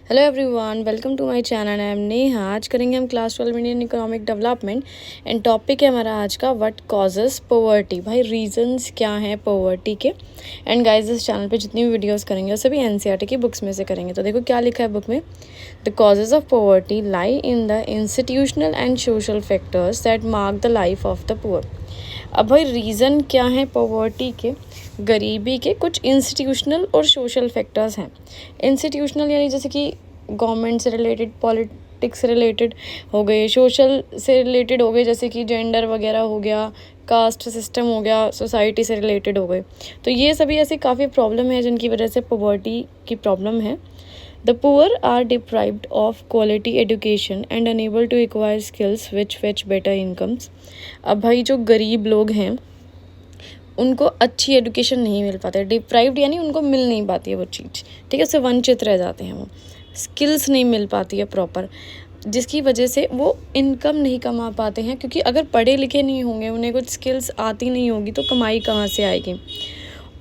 Hello everyone, welcome to my channel. I am Neha. आज करेंगे हम class 12 Indian economic development and topic है हमारा आज का व्हाट कॉजेस पॉवर्टी। भाई रीजंस क्या हैं पॉवर्टी के। एंड गाइस, इस चैनल पे जितनी भी वीडियोस करेंगे वो सभी एनसीईआरटी की बुक्स में से करेंगे। तो देखो क्या लिखा है बुक में। The causes of poverty lie in the institutional and social factors that mark the life of the poor. अब भाई रीज़न क्या है पॉवर्टी के, गरीबी के? कुछ इंस्टीट्यूशनल और सोशल फैक्टर्स हैं। इंस्टीट्यूशनल यानी जैसे कि गवर्नमेंट से रिलेटेड, पॉलिटिक्स से रिलेटेड हो गए, सोशल से रिलेटेड हो गए जैसे कि जेंडर वगैरह हो गया, कास्ट सिस्टम हो गया, सोसाइटी से रिलेटेड हो गए। तो ये सभी ऐसी काफ़ी प्रॉब्लम है जिनकी वजह से पॉवर्टी की प्रॉब्लम है। The poor are deprived of quality education and unable to acquire skills which fetch better incomes. अब भाई जो गरीब लोग हैं उनको अच्छी एजुकेशन नहीं मिल पाती, डिप्राइव्ड यानी उनको मिल नहीं पाती है वो चीज़, ठीक है, उससे वंचित रह जाते हैं। वो स्किल्स नहीं मिल पाती है प्रॉपर, जिसकी वजह से वो इनकम नहीं कमा पाते हैं, क्योंकि अगर पढ़े लिखे नहीं होंगे, उन्हें कुछ स्किल्स आती नहीं होगी तो कमाई कहाँ से आएगी।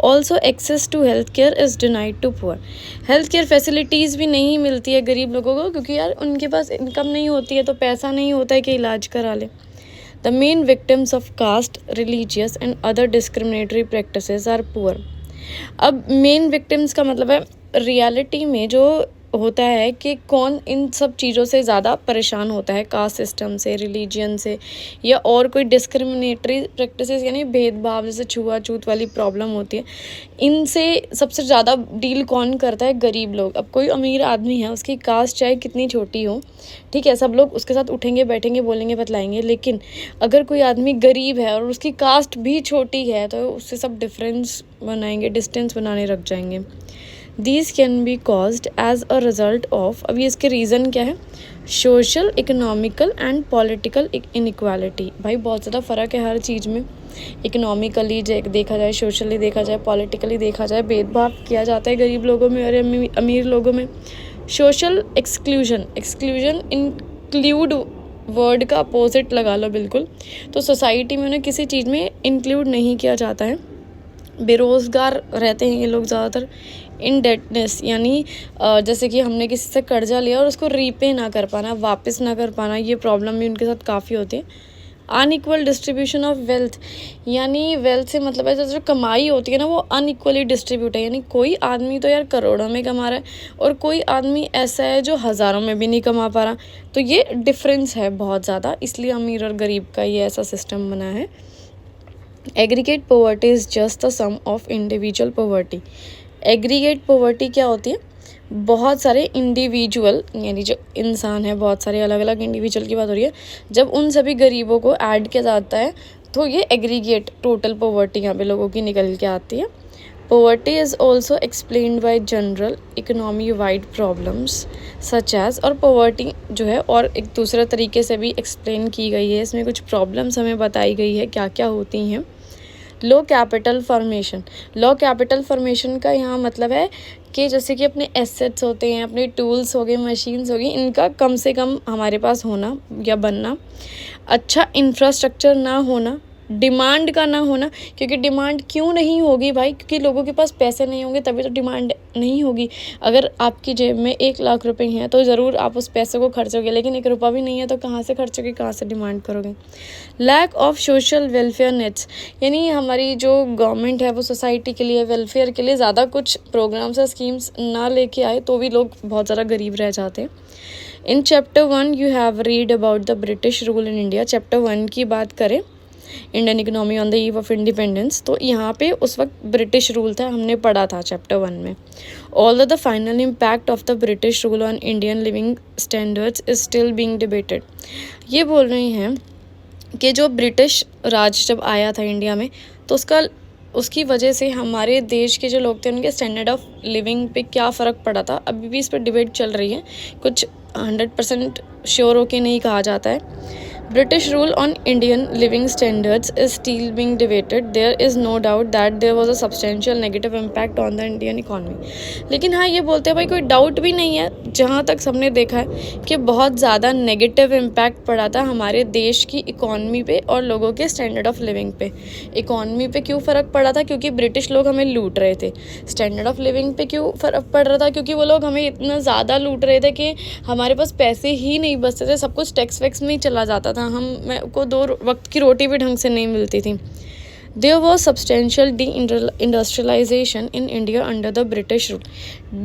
Also access to health care is denied to poor. Health care facilities भी नहीं मिलती है गरीब लोगों को, क्योंकि यार उनके पास इनकम नहीं होती है तो पैसा नहीं होता है कि इलाज करा ले। The main victims of caste, religious and other discriminatory practices are poor. अब मेन विक्टिम्स का मतलब है रियलिटी में जो होता है कि कौन इन सब चीज़ों से ज़्यादा परेशान होता है, कास्ट सिस्टम से, रिलीजन से, या और कोई डिस्क्रिमिनेटरी प्रैक्टिसेस यानी भेदभाव जैसे छुआछूत वाली प्रॉब्लम होती है, इनसे सबसे ज़्यादा डील कौन करता है? गरीब लोग। अब कोई अमीर आदमी है, उसकी कास्ट चाहे कितनी छोटी हो, ठीक है, सब लोग उसके साथ उठेंगे, बैठेंगे, बोलेंगे, बतलाएंगे, लेकिन अगर कोई आदमी गरीब है और उसकी कास्ट भी छोटी है तो उससे सब डिफरेंस बनाएंगे, डिस्टेंस बनाने रख जाएंगे। These can be caused as a result of, अभी इसके रीज़न क्या है? Social, economical and political inequality. भाई बहुत ज़्यादा फ़र्क है हर चीज़ में। इकोनॉमिकली देखा जाए, सोशली देखा जाए, पॉलिटिकली देखा जाए, भेदभाव किया जाता है गरीब लोगों में और अमीर लोगों में। Social exclusion, exclusion include word का अपोजिट लगा लो बिल्कुल। तो सोसाइटी में उन्हें किसी चीज़ में इंक्लूड नहीं किया जाता है। बेरोज़गार रहते हैं ये लोग ज़्यादातर। इनडेटनेस यानी जैसे कि हमने किसी से कर्जा लिया और उसको रीपे ना कर पाना, वापस ना कर पाना, ये प्रॉब्लम भी उनके साथ काफ़ी होती है। अनइक्वल डिस्ट्रीब्यूशन ऑफ वेल्थ, यानी वेल्थ से मतलब है जो कमाई होती है ना वो अनइक्वली डिस्ट्रीब्यूट है, यानी कोई आदमी तो यार करोड़ों में कमा रहा है और कोई आदमी ऐसा है जो हज़ारों में भी नहीं कमा पा रहा। तो ये डिफरेंस है बहुत ज़्यादा, इसलिए अमीर और गरीब का ये ऐसा सिस्टम बना है। Aggregate poverty is just the sum of individual poverty. Aggregate poverty क्या होती है? बहुत सारे इंडिविजुअल यानी जो इंसान है, बहुत सारे अलग अलग इंडिविजुअल की बात हो रही है, जब उन सभी गरीबों को ऐड किया जाता है तो ये एग्रीगेट टोटल पॉवर्टी यहाँ पे लोगों की निकल के आती है। Poverty is also explained by general economy wide problems such as, और पॉवर्टी जो है और एक दूसरे तरीके से भी एक्सप्लेन की गई है, इसमें कुछ प्रॉब्लम्स हमें बताई गई है क्या क्या होती हैं। लो कैपिटल फॉर्मेशन, लो कैपिटल फॉर्मेशन का यहाँ मतलब है कि जैसे कि अपने एसेट्स होते हैं, अपने टूल्स हो गए, मशीन्स हो गई, इनका कम से कम हमारे पास होना या बनना, अच्छा इंफ्रास्ट्रक्चर ना होना, डिमांड का ना होना, क्योंकि डिमांड क्यों नहीं होगी भाई? क्योंकि लोगों के पास पैसे नहीं होंगे तभी तो डिमांड नहीं होगी। अगर आपकी जेब में 1 लाख रुपए हैं तो ज़रूर आप उस पैसे को खर्चोगे, लेकिन 1 रुपया भी नहीं है तो कहाँ से खर्चोगे, कहाँ से डिमांड करोगे? Lack of social welfare nets, यानी हमारी जो गवर्नमेंट है वो सोसाइटी के लिए, वेलफेयर के लिए ज़्यादा कुछ प्रोग्राम्स या स्कीम्स ना लेके आए तो भी लोग बहुत ज़्यादा गरीब रह जाते हैं। In chapter 1 you have read about the British rule in India. Chapter 1 की बात करें, Indian economy on the eve of independence, तो यहाँ पे उस वक्त ब्रिटिश रूल था, हमने पढ़ा था चैप्टर 1 में। All the final impact of the British rule on Indian living standards is still being debated. ये बोल रहे हैं कि जो ब्रिटिश राज जब आया था इंडिया में तो उसकी वजह से हमारे देश के जो लोग थे उनके स्टैंडर्ड ऑफ लिविंग पे क्या फ़र्क पड़ा था, अभी भी इस पर डिबेट चल रही है, कुछ 100% श्योर होके नहीं कहा जाता है। British rule on Indian living standards is still being debated. There is no doubt that there was a substantial negative impact on the Indian economy. लेकिन हाँ ये बोलते हैं भाई कोई डाउट भी नहीं है, जहाँ तक सबने देखा है कि बहुत ज़्यादा नेगेटिव इम्पैक्ट पड़ा था हमारे देश की इकॉनमी पे और लोगों के स्टैंडर्ड ऑफ लिविंग पे। इकॉनमी पे क्यों फ़र्क पड़ा था? क्योंकि ब्रिटिश लोग हमें लूट रहे थे। स्टैंडर्ड ऑफ लिविंग पे क्यों फ़र्क पड़ रहा था? क्योंकि वो लोग हमें इतना ज़्यादा लूट रहे थे कि हमारे पास पैसे ही नहीं बचते थे, सब कुछ टैक्स वैक्स में ही चला जाता था, हम को 2 वक्त की रोटी भी ढंग से नहीं मिलती थी। There was substantial de-industrialization in India under the British rule.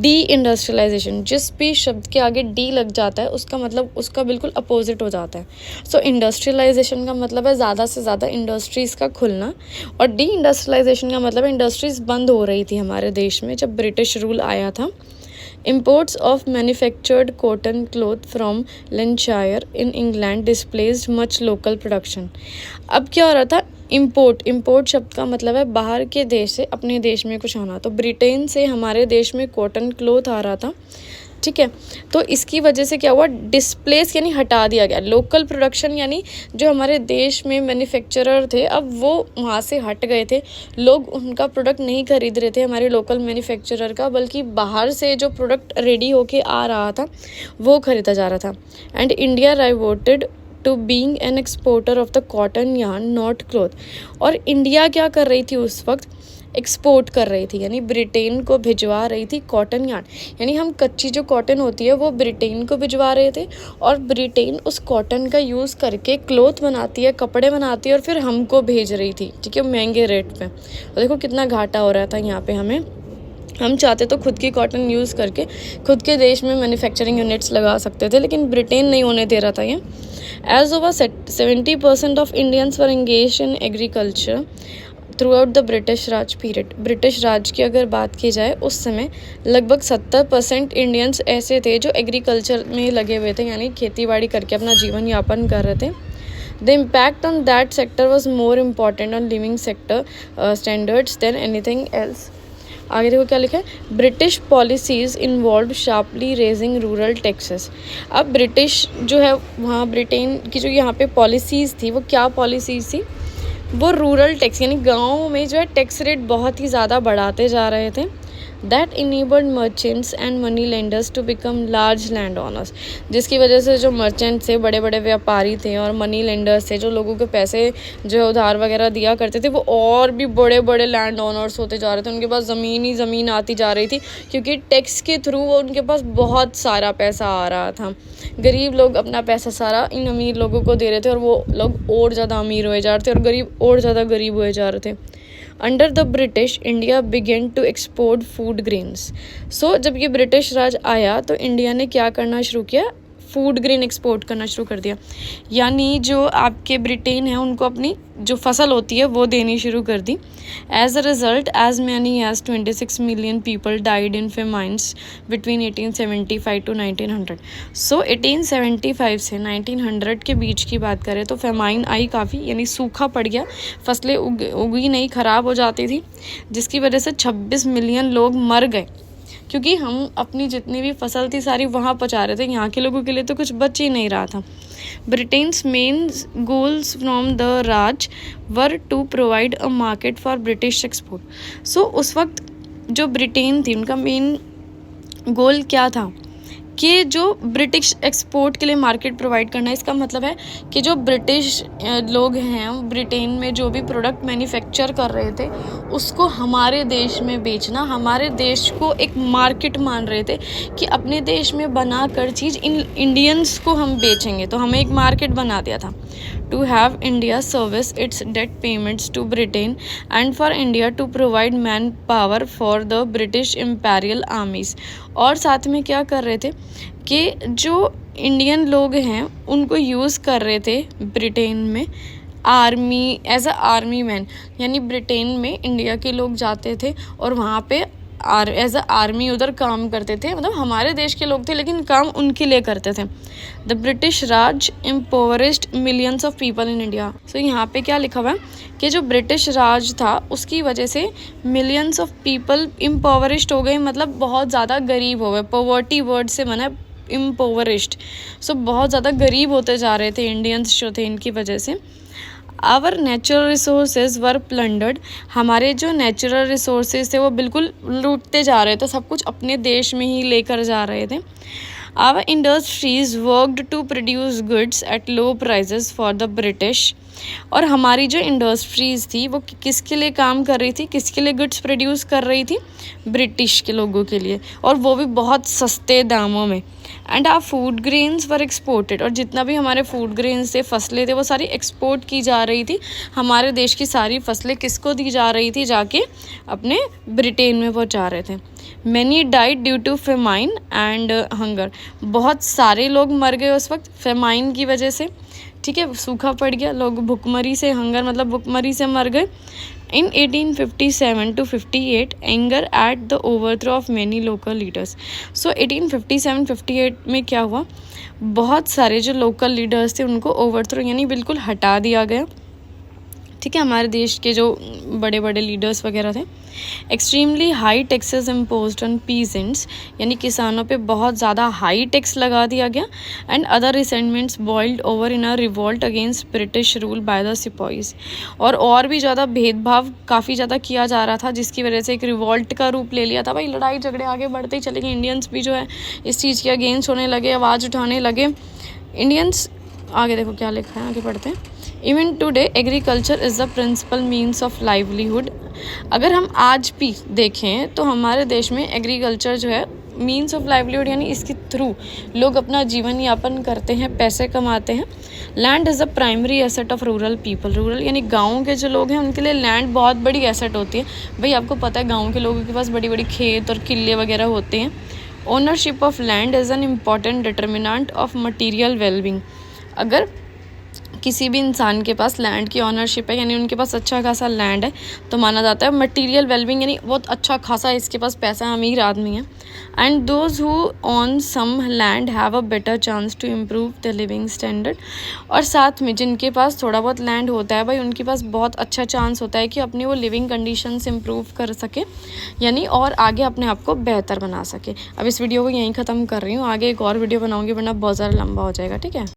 De-industrialization, जिस भी शब्द के आगे डी लग जाता है उसका मतलब उसका बिल्कुल अपोजिट हो जाता है। सो इंडस्ट्रियलाइजेशन का मतलब है ज़्यादा से ज़्यादा इंडस्ट्रीज़ का खुलना, और डी इंडस्ट्रियलाइजेशन का मतलब इंडस्ट्रीज़ बंद हो रही थी हमारे देश में जब ब्रिटिश रूल आया था। Imports of manufactured cotton cloth from Lancashire in England displaced much local production. अब क्या हो रहा था? इम्पोर्ट शब्द का मतलब है बाहर के देश से अपने देश में कुछ आना। तो ब्रिटेन से हमारे देश में कॉटन क्लोथ आ रहा था, ठीक है। तो इसकी वजह से क्या हुआ? डिस्प्लेस यानी हटा दिया गया। लोकल प्रोडक्शन यानी जो हमारे देश में मैन्युफैक्चरर थे अब वो वहाँ से हट गए थे, लोग उनका प्रोडक्ट नहीं खरीद रहे थे हमारे लोकल मैन्युफैक्चरर का, बल्कि बाहर से जो प्रोडक्ट रेडी होके आ रहा था वो खरीदा जा रहा था। And India revolted to being an exporter of the cotton yarn not cloth. और इंडिया क्या कर रही थी उस वक्त? एक्सपोर्ट कर रही थी, यानी ब्रिटेन को भिजवा रही थी कॉटन यार्न। यानी हम कच्ची जो कॉटन होती है वो ब्रिटेन को भिजवा रहे थे, और ब्रिटेन उस कॉटन का यूज़ करके क्लोथ बनाती है, कपड़े बनाती है, और फिर हमको भेज रही थी, ठीक है, महंगे रेट पे। और देखो कितना घाटा हो रहा था यहाँ पे हमें। हम चाहते तो खुद की कॉटन यूज़ करके खुद के देश में मैन्युफैक्चरिंग यूनिट्स लगा सकते थे, लेकिन ब्रिटेन नहीं होने दे रहा था ये। As over 70% of Indians were engaged in agriculture throughout the British Raj period. British Raj की अगर बात की जाए उस समय लगभग 70% इंडियंस ऐसे थे जो एग्रीकल्चर में लगे हुए थे, यानी खेती बाड़ी करके अपना जीवन यापन कर रहे थे। The impact on that sector was more important on living sector standards than anything else. आगे देखो क्या लिखा है? British policies involve sharply raising rural taxes. अब ब्रिटिश जो है वहाँ ब्रिटेन की जो यहाँ पे पॉलिसीज़ थी वो क्या पॉलिसीज़ थी? वो रूरल टैक्स यानी गाँव में जो है टैक्स रेट बहुत ही ज़्यादा बढ़ाते जा रहे थे। That enabled merchants and money lenders to become large land owners, जिसकी वजह से जो मर्चेंट्स थे, बड़े बड़े व्यापारी थे, और मनी लेंडर्स थे जो लोगों के पैसे जो उधार वगैरह दिया करते थे, वो और भी बड़े बड़े लैंड ओनर्स होते जा रहे थे। उनके पास ज़मीन ही ज़मीन आती जा रही थी, क्योंकि टैक्स के थ्रू वो उनके पास बहुत सारा पैसा आ रहा था। गरीब लोग अपना पैसा सारा इन अमीर लोगों को दे रहे थे, और वो लोग और ज़्यादा अमीर हुए जा रहे थे, और गरीब और ज़्यादा गरीब हुए जा रहे थे। Under the British India began to export food grains. So जब ये ब्रिटिश राज आया तो इंडिया ने क्या करना शुरू किया? फूड ग्रेन एक्सपोर्ट करना शुरू कर दिया। यानी जो आपके ब्रिटेन है उनको अपनी जो फसल होती है वो देनी शुरू कर दी। As a result as many as 26 million people died in famines between 1875 to 1900। So 1875 से 1900 के बीच की बात करें तो फेमाइन आई काफ़ी, यानी सूखा पड़ गया, फसलें उगी नहीं, ख़राब हो जाती थी, जिसकी वजह से 26 मिलियन लोग मर गए, क्योंकि हम अपनी जितनी भी फसल थी सारी वहाँ पहुँचा रहे थे। यहाँ के लोगों के लिए तो कुछ बच ही नहीं रहा था। Britain's main goals from the Raj were to provide a market for British export. So उस वक्त जो ब्रिटेन थी उनका मेन गोल क्या था? कि जो ब्रिटिश एक्सपोर्ट के लिए मार्केट प्रोवाइड करना है। इसका मतलब है कि जो ब्रिटिश लोग हैं ब्रिटेन में जो भी प्रोडक्ट मैन्युफैक्चर कर रहे थे उसको हमारे देश में बेचना, हमारे देश को एक मार्केट मान रहे थे कि अपने देश में बना कर चीज़ इन इंडियंस को हम बेचेंगे, तो हमें एक मार्केट बना दिया था। To have India service its debt payments to Britain and for India to provide manpower for the British Imperial Armies। और साथ में क्या कर रहे थे कि जो इंडियन लोग हैं उनको यूज़ कर रहे थे ब्रिटेन में army, as a army man, यानी ब्रिटेन में इंडिया के लोग जाते थे और वहाँ पे एज अ आर्मी उधर काम करते थे। मतलब हमारे देश के लोग थे लेकिन काम उनके लिए करते थे। The British Raj impoverished millions of people in India. So यहाँ पे क्या लिखा हुआ है कि जो ब्रिटिश राज था उसकी वजह से मिलियंस ऑफ पीपल एम्पावरिज्ड हो गए, मतलब बहुत ज़्यादा गरीब हो गए। पॉवर्टी वर्ड से बना है इम्पोवरिश्ड, सो बहुत ज़्यादा गरीब होते जा रहे थे इंडियंस जो थे इनकी वजह से। Our natural resources were plundered, हमारे जो नेचुरल रिसोर्सेज थे वो बिल्कुल लूटते जा रहे थे, सब कुछ अपने देश में ही लेकर जा रहे थे। Our industries worked to produce goods at low prices for the British, और हमारी जो इंडस्ट्रीज़ थी वो किसके लिए काम कर रही थी, किसके लिए गुड्स प्रोड्यूस कर रही थी, ब्रिटिश के लोगों के लिए, और वो भी बहुत सस्ते दामों में। And our food grains were exported, और जितना भी हमारे फूड ग्रेन्स थे, फसलें थे, वो सारी एक्सपोर्ट की जा रही थी। हमारे देश की सारी फसलें किसको दी जा रही थी, जाके अपने ब्रिटेन में पहुंचा रहे थे। Many died due to famine and hunger, बहुत सारे लोग मर गए उस वक्त फेमाइन की वजह से, ठीक है, सूखा पड़ गया, लोग भुखमरी से, हंगर मतलब भुखमरी से मर गए। In 1857 to 58 anger at the overthrow of many local leaders, so 1857-58 में क्या हुआ, बहुत सारे जो लोकल लीडर्स थे उनको ओवरथ्रो यानी बिल्कुल हटा दिया गया, ठीक है, हमारे देश के जो बड़े बड़े लीडर्स वगैरह थे। Extremely high taxes imposed on peasants, यानी किसानों पे बहुत ज़्यादा हाई टैक्स लगा दिया गया। And other resentments boiled over in a revolt against British rule by the sipahis, और भी ज़्यादा भेदभाव काफ़ी ज़्यादा किया जा रहा था, जिसकी वजह से एक रिवोल्ट का रूप ले लिया था। भाई लड़ाई झगड़े आगे बढ़ते ही चले गए, इंडियंस भी जो है इस चीज़ के अगेंस्ट होने लगे, आवाज़ उठाने लगे इंडियंस। आगे देखो क्या लिखा है, आगे पढ़ते हैं। Even today agriculture is the principal means of livelihood, अगर हम आज भी देखें तो हमारे देश में एग्रीकल्चर जो है मीन्स ऑफ लाइवलीहुड, यानी इसके थ्रू लोग अपना जीवन यापन करते हैं, पैसे कमाते हैं। Land is the primary asset of rural people, rural यानी गाँव के जो लोग हैं उनके लिए लैंड बहुत बड़ी एसेट होती है। भाई आपको पता है गाँव के लोगों के पास बड़ी बड़ी खेत और किले वगैरह होते हैं। Ownership of land is an important determinant of material wellbeing, अगर किसी भी इंसान के पास लैंड की ऑनरशिप है, यानी उनके पास अच्छा खासा लैंड है, तो माना जाता है मटेरियल वेलबींग, यानी बहुत अच्छा खासा इसके पास पैसा, अमीर आदमी है। And those who own some land have a better chance to improve the living standard, और साथ में जिनके पास थोड़ा बहुत लैंड होता है भाई उनके पास बहुत अच्छा चांस होता है कि अपनी वो लिविंग कंडीशंस इम्प्रूव कर सके, यानी और आगे अपने आप को बेहतर बना सके। अब इस वीडियो को यहीं ख़त्म कर रही हूँ, आगे एक और वीडियो बनाऊँगी वरना बहुत ज़्यादा लंबा हो जाएगा, ठीक है।